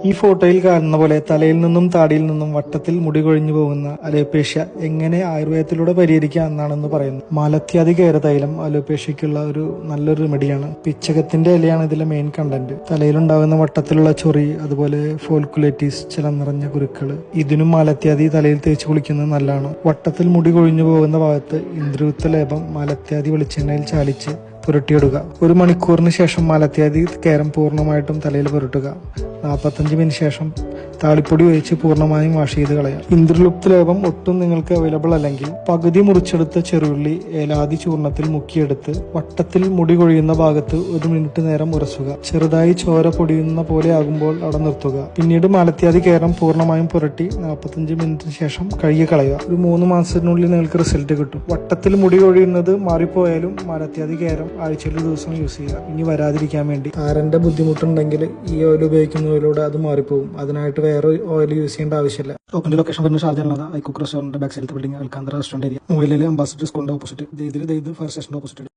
ഈ ഫോട്ടോയിൽ കാണുന്ന പോലെ തലയിൽ നിന്നും താടിയിൽ നിന്നും വട്ടത്തിൽ മുടി കൊഴിഞ്ഞു പോകുന്ന അലോപേഷ്യ എങ്ങനെ ആയുർവേദത്തിലൂടെ പരിഹരിക്കാം എന്നാണെന്ന് പറയുന്നു. മലത്യാദി കേരതൈലം അലോപേഷ്യക്കുള്ള ഒരു നല്ലൊരു റെമഡിയാണ്. പിച്ചകത്തിന്റെ ഇലയാണ് ഇതിലെ മെയിൻ കണ്ടന്റ്. തലയിലുണ്ടാകുന്ന വട്ടത്തിലുള്ള ചൊറി, അതുപോലെ ഫോൾക്കുലേറ്റീസ്, ചില നിറഞ്ഞ കുരുക്കൾ, ഇതിനും മലത്യാദി തലയിൽ തേച്ച് കുളിക്കുന്നത് നല്ലതാണ്. വട്ടത്തിൽ മുടി കൊഴിഞ്ഞു പോകുന്ന ഭാഗത്ത് ഇന്ദ്രവൃത്ത ലേപം മലത്യാദി വെളിച്ചെണ്ണയിൽ ചാലിച്ച് പുരട്ടിയിടുക. 1 മണിക്കൂറിന് ശേഷം മലത്യാദി കേരം പൂർണ്ണമായിട്ടും തലയിൽ പുരട്ടുക. 45 മിനിറ്റ് ശേഷം താളിപ്പൊടി ഒഴിച്ച് പൂർണ്ണമായും വാഷ് ചെയ്ത് കളയാം. ഇന്ദ്രലുപ്ത ലേപം ഒട്ടും നിങ്ങൾക്ക് അവൈലബിൾ അല്ലെങ്കിൽ പകുതി മുറിച്ചെടുത്ത ചെറുള്ളി ഏലാദി ചൂർണത്തിൽ മുക്കിയെടുത്ത് വട്ടത്തിൽ മുടി കൊഴിയുന്ന ഭാഗത്ത് 1 മിനിറ്റ് നേരം ഉരസുക. ചെറുതായി ചോര പൊടിയുന്ന പോലെ ആകുമ്പോൾ അവിടെ നിർത്തുക. പിന്നീട് മലത്യാദി കേരം പൂർണ്ണമായും പുരട്ടി 45 മിനിറ്റിന് ശേഷം കഴുകി കളയുക. ഒരു 3 മാസത്തിനുള്ളിൽ നിങ്ങൾക്ക് റിസൾട്ട് കിട്ടും. വട്ടത്തിൽ മുടി കൊഴിയുന്നത് മാറിപ്പോയാലും മലത്യാദി കേരം ആഴ്ചയിൽ ഒരു ദിവസം യൂസ് ചെയ്യുക. ഇനി വരാതിരിക്കാൻ വേണ്ടി താരന്റെ ബുദ്ധിമുട്ടുണ്ടെങ്കിൽ ഈ ഓയിൽ ഉപയോഗിക്കുന്നതിലൂടെ അത് മാറിപ്പോകും. അതിനായിട്ട് വേറെ ഓയിൽ യൂസ് ചെയ്യേണ്ട ആവശ്യമില്ല. ഷോപ്പിന്റെ ലൊക്കേഷൻ വരുന്ന ഷാർജയിലുള്ള ഐക്കുക്ക് റെസ്റ്റോറന്റ് ബാക്ക് സൈഡിൽ ബിൽഡിംഗ് അൽക്കാന്തറ റെസ്റ്റോറന്റ് ഏരിയ. മൊബൈലിൽ അംബാസിഡർ സ്കൂളിന്റെ ഓപ്പോസിറ്റ്, ഫയർ സ്റ്റേഷന്റെ ഓപ്പോസിറ്റ്.